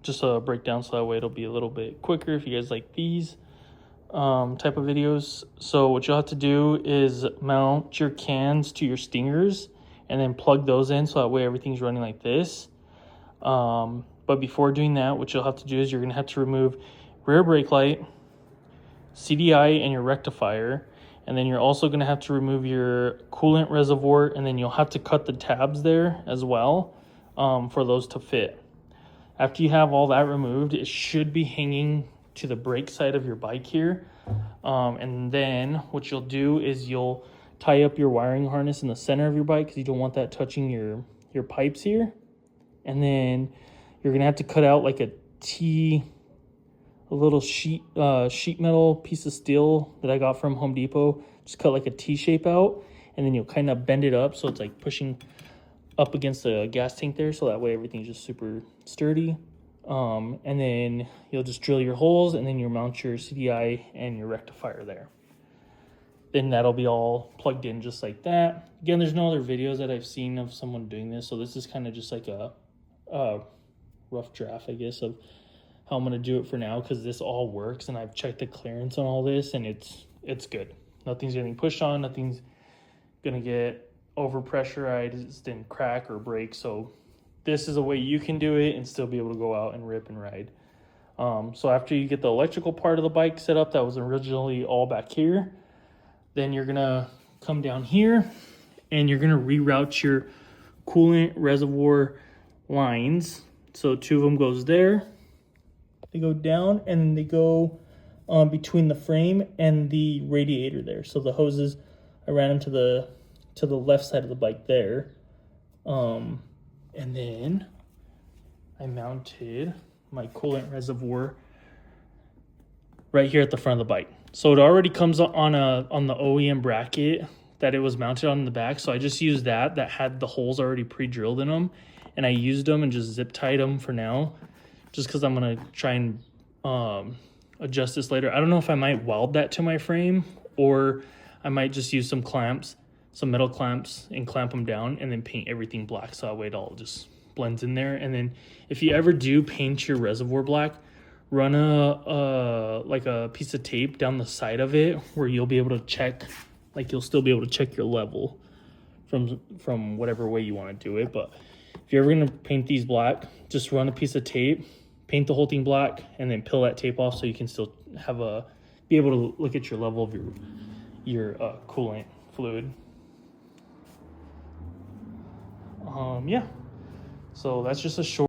Just a breakdown so that way it'll be a little bit quicker if you guys like these type of videos. So what you'll have to do is mount your cans to your stingers and then plug those in so that way everything's running like this. But before doing that, what you'll have to do is you're going to have to remove rear brake light, CDI, and your rectifier. And then you're also going to have to remove your coolant reservoir, and then you'll have to cut the tabs there as well for those to fit. After you have all that removed, it should be hanging to the brake side of your bike here. And then what you'll do is you'll tie up your wiring harness in the center of your bike because you don't want that touching your pipes here. And then you're going to have to cut out like a little sheet metal piece of steel that I got from Home Depot. Just cut like a T shape out, and then you'll kind of bend it up so it's like pushing up against the gas tank there, so that way everything's just super sturdy. And then you'll just drill your holes, and then you'll mount your CDI and your rectifier there. Then that'll be all plugged in just like that. Again, there's no other videos that I've seen of someone doing this, so this is kind of just like a rough draft, I guess, of how I'm going to do it for now, because this all works, and I've checked the clearance on all this, and it's good. Nothing's getting pushed on, nothing's going to get overpressurized and crack or break. So this is a way you can do it and still be able to go out and rip and ride. So after you get the electrical part of the bike set up that was originally all back here, then you're going to come down here and you're going to reroute your coolant reservoir lines. So 2 of them goes there. They go down and they go between the frame and the radiator there. So the hoses, I ran them to the left side of the bike there. And then I mounted my coolant reservoir right here at the front of the bike. So it already comes on the OEM bracket that it was mounted on in the back. So I just used that had the holes already pre-drilled in them, and I used them and just zip tied them for now, just because I'm gonna try and adjust this later. I don't know if I might weld that to my frame, or I might just use some clamps, some metal clamps, and clamp them down and then paint everything black so that way it all just blends in there. And then if you ever do paint your reservoir black, run a piece of tape down the side of it where you'll be able to check, like you'll still be able to check your level from whatever way you want to do it. But if you're ever going to paint these black, just run a piece of tape, paint the whole thing black, and then peel that tape off so you can still be able to look at your level of your coolant fluid. Yeah, so that's just a short